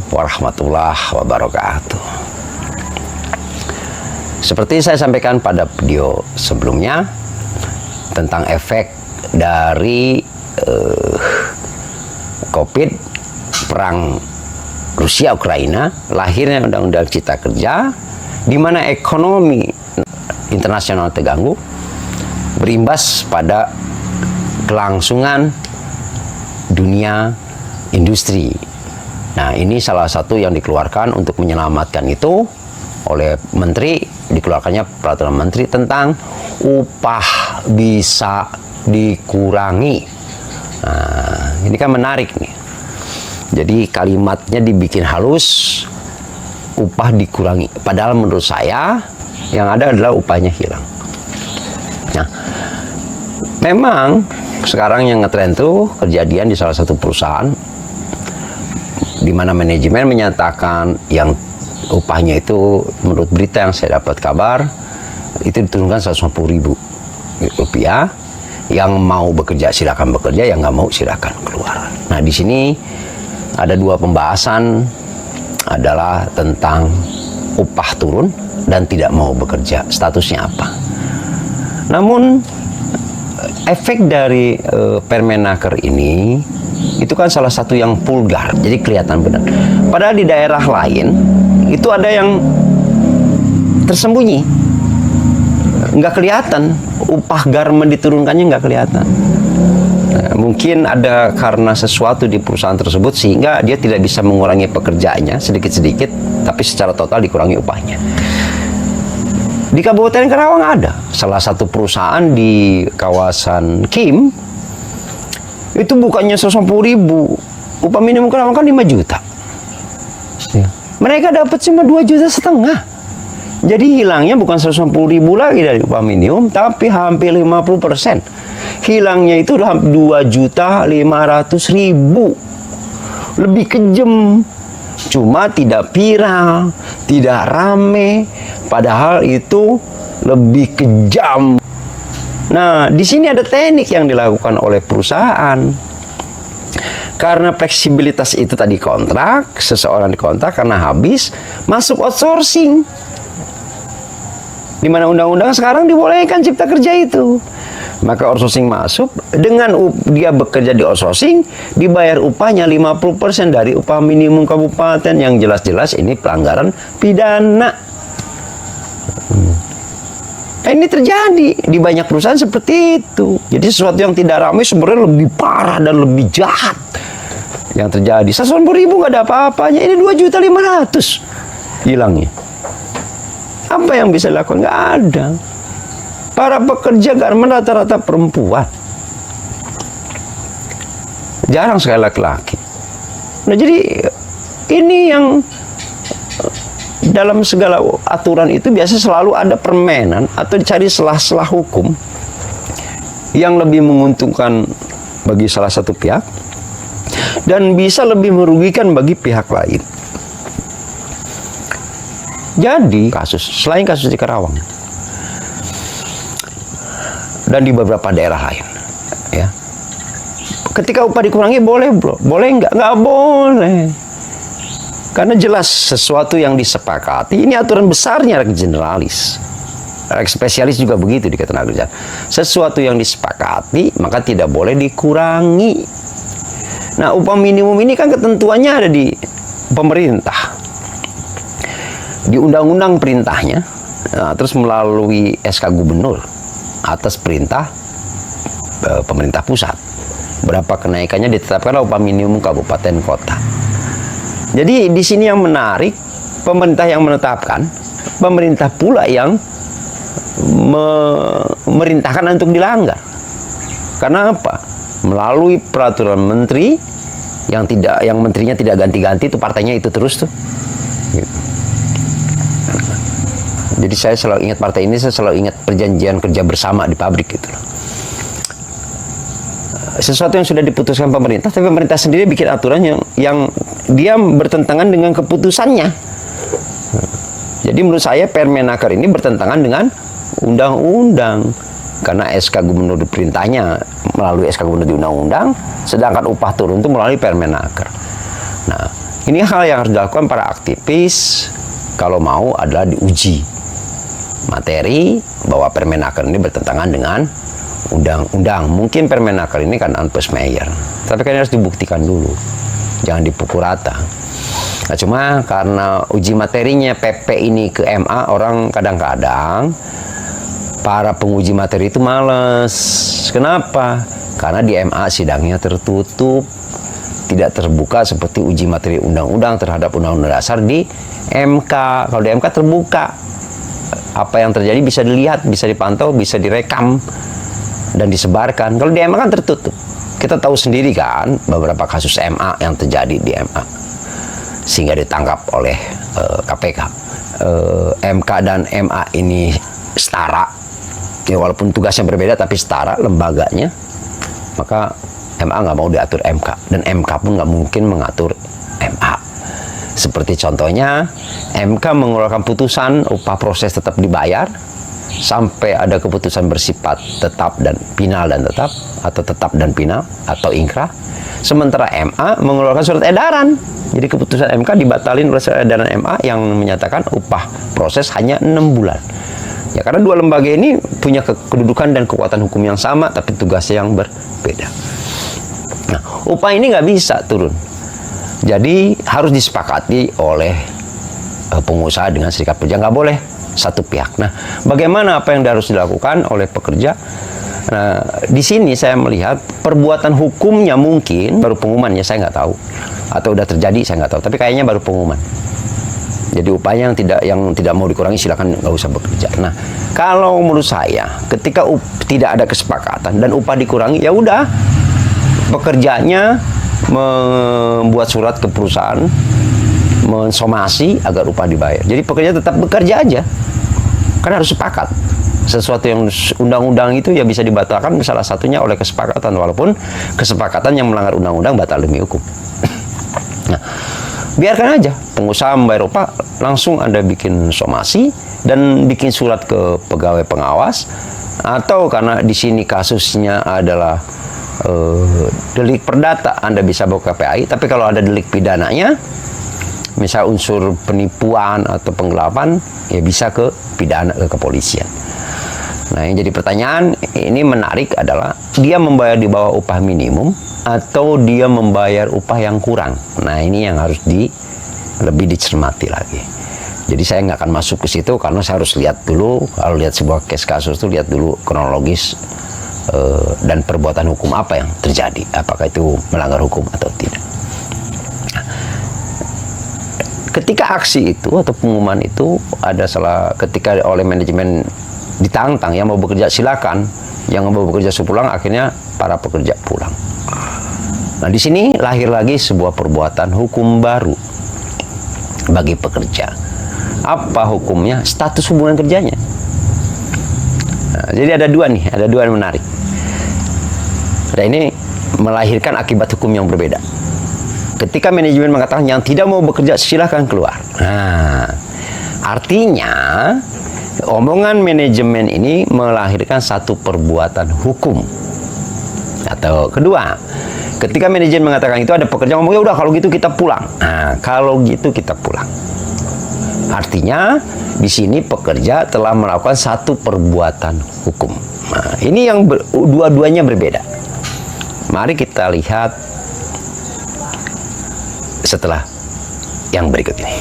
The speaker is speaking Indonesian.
warahmatullahi wabarakatuh. Seperti saya sampaikan pada video sebelumnya tentang efek dari COVID, perang Rusia Ukraina, lahirnya Undang-Undang Cipta Kerja, di mana ekonomi internasional terganggu, berimbas pada kelangsungan dunia industri. Nah, ini salah satu yang dikeluarkan untuk menyelamatkan itu oleh menteri, dikeluarkannya peraturan menteri tentang upah bisa dikurangi. Nah, ini kan menarik nih. Jadi kalimatnya dibikin halus, upah dikurangi. Padahal menurut saya yang ada adalah upahnya hilang. Nah, memang sekarang yang ngetren tuh kejadian di salah satu perusahaan di mana manajemen menyatakan yang upahnya itu menurut berita yang saya dapat kabar itu diturunkan 150.000 rupiah. Yang mau bekerja silakan bekerja, yang nggak mau silakan keluar. Nah, di sini ada dua pembahasan, adalah tentang upah turun dan tidak mau bekerja, statusnya apa. Namun efek dari Permenaker ini itu kan salah satu yang vulgar, jadi kelihatan benar. Padahal di daerah lain itu ada yang tersembunyi, nggak kelihatan, upah garmen diturunkannya nggak kelihatan. Nah, mungkin ada karena sesuatu di perusahaan tersebut sehingga dia tidak bisa mengurangi pekerjaannya sedikit-sedikit, tapi secara total dikurangi upahnya. Di Kabupaten Karawang ada salah satu perusahaan di kawasan Kim, itu bukannya 150.000, upah minimum Karawang kan 5 juta. Mereka dapat cuma 2,5 juta. Jadi hilangnya bukan 150.000 lagi dari upah minimum, tapi hampir 50%. Hilangnya itu 2.500.000. Lebih kejam. Cuma tidak viral, tidak rame, padahal itu lebih kejam. Nah, di sini ada teknik yang dilakukan oleh perusahaan. Karena fleksibilitas itu tadi kontrak, seseorang dikontrak karena habis, masuk outsourcing. Di mana undang-undang sekarang dibolehkan cipta kerja itu. Maka outsourcing masuk, dengan dia bekerja di outsourcing, dibayar upahnya 50% dari upah minimum kabupaten, yang jelas-jelas ini pelanggaran pidana. Ini terjadi di banyak perusahaan seperti itu. Jadi sesuatu yang tidak ramai sebenarnya lebih parah dan lebih jahat yang terjadi. 150.000 nggak ada apa-apanya, ini 2.500.000 hilangnya. Apa yang bisa dilakukan? Nggak ada. Para pekerja garmen rata-rata perempuan. Jarang sekali laki-laki. Nah, jadi ini yang dalam segala aturan itu biasa selalu ada permainan atau dicari celah-celah hukum yang lebih menguntungkan bagi salah satu pihak dan bisa lebih merugikan bagi pihak lain. Jadi selain kasus di Karawang dan di beberapa daerah lain, ya, ketika upah dikurangi boleh nggak boleh, karena jelas sesuatu yang disepakati. Ini aturan besarnya generalis, spesialis juga begitu di ketenagakerjaan. Sesuatu yang disepakati maka tidak boleh dikurangi. Nah, upah minimum ini kan ketentuannya ada di pemerintah, di undang-undang perintahnya, nah, terus melalui SK Gubernur atas perintah pemerintah pusat. Berapa kenaikannya ditetapkan upah minimum kabupaten kota. Jadi di sini yang menarik, pemerintah yang menetapkan, pemerintah pula yang memerintahkan untuk dilanggar. Karena apa? Melalui peraturan menteri yang menterinya tidak ganti-ganti, itu partainya itu terus tuh. Gitu. Jadi saya selalu ingat partai ini, saya selalu ingat perjanjian kerja bersama di pabrik gitu loh. Sesuatu yang sudah diputuskan pemerintah, tapi pemerintah sendiri bikin aturan yang dia bertentangan dengan keputusannya. Jadi menurut saya Permenaker ini bertentangan dengan undang-undang. Karena SK Gubernur diperintahnya melalui SK Gubernur di undang-undang, sedangkan upah turun itu melalui Permenaker. Nah, Ini hal yang harus dilakukan para aktivis kalau mau adalah diuji materi bahwa Permenaker ini bertentangan dengan undang-undang. Mungkin Permenaker ini kan Anpes Meyer, tapi kan harus dibuktikan dulu, jangan dipukul rata. Nah, cuma karena uji materinya PP ini ke MA, orang kadang-kadang para penguji materi itu males. Kenapa? Karena di MA sidangnya tertutup, tidak terbuka seperti uji materi undang-undang terhadap undang-undang dasar di MK. Kalau di MK terbuka, apa yang terjadi bisa dilihat, bisa dipantau, bisa direkam dan disebarkan. Kalau di MA kan tertutup. Kita tahu sendiri kan beberapa kasus MA yang terjadi di MA sehingga ditangkap oleh KPK. MK dan MA ini setara, ya, walaupun tugasnya berbeda tapi setara lembaganya. Maka MA nggak mau diatur MK, dan MK pun nggak mungkin mengatur MA. Seperti contohnya, MK mengeluarkan putusan upah proses tetap dibayar sampai ada keputusan bersifat tetap dan final dan tetap, atau tetap dan final, atau ingkrah. Sementara MA mengeluarkan surat edaran. Jadi keputusan MK dibatalin oleh surat edaran MA yang menyatakan upah proses hanya 6 bulan. Ya, karena dua lembaga ini punya kedudukan dan kekuatan hukum yang sama, tapi tugasnya yang berbeda. Nah, upah ini nggak bisa turun. Jadi harus disepakati oleh pengusaha dengan serikat pekerja, nggak boleh satu pihak. Nah, bagaimana apa yang harus dilakukan oleh pekerja? Nah, di sini saya melihat perbuatan hukumnya mungkin baru pengumumannya, saya nggak tahu, atau udah terjadi saya nggak tahu. Tapi kayaknya baru pengumuman. Jadi upahnya yang tidak mau dikurangi silakan nggak usah bekerja. Nah, kalau menurut saya ketika tidak ada kesepakatan dan upah dikurangi, ya udah pekerjanya membuat surat ke perusahaan mensomasi agar upah dibayar. Jadi pekerja tetap bekerja aja, kan harus sepakat. Sesuatu yang undang-undang itu ya bisa dibatalkan salah satunya oleh kesepakatan, walaupun kesepakatan yang melanggar undang-undang batal demi hukum. Nah, biarkan aja pengusaha membayar upah, langsung Anda bikin somasi dan bikin surat ke pegawai pengawas, atau karena di sini kasusnya adalah delik perdata, Anda bisa bawa ke KPAI. Tapi kalau ada delik pidananya, misal unsur penipuan atau penggelapan, ya bisa ke pidana, ke kepolisian. Nah, yang jadi pertanyaan ini menarik adalah dia membayar di bawah upah minimum atau dia membayar upah yang kurang. Nah, ini yang harus lebih dicermati lagi. Jadi saya nggak akan masuk ke situ karena saya harus lihat dulu, kalau lihat sebuah kasus itu lihat dulu kronologis dan perbuatan hukum apa yang terjadi, apakah itu melanggar hukum atau tidak. Ketika aksi itu atau pengumuman itu ada salah, ketika oleh manajemen ditantang, yang mau bekerja silakan, yang mau bekerja pulang, akhirnya para pekerja pulang. Nah, di sini lahir lagi sebuah perbuatan hukum baru bagi pekerja. Apa hukumnya? Status hubungan kerjanya. Nah, jadi ada dua yang menarik. Dan ini melahirkan akibat hukum yang berbeda. Ketika manajemen mengatakan yang tidak mau bekerja silahkan keluar. Nah, artinya omongan manajemen ini melahirkan satu perbuatan hukum. Atau kedua, ketika manajemen mengatakan itu, ada pekerja ngomong, ya udah kalau gitu kita pulang. Nah, kalau gitu kita pulang. Artinya di sini pekerja telah melakukan satu perbuatan hukum. Nah, ini yang dua-duanya berbeda. Mari kita lihat setelah yang berikut ini.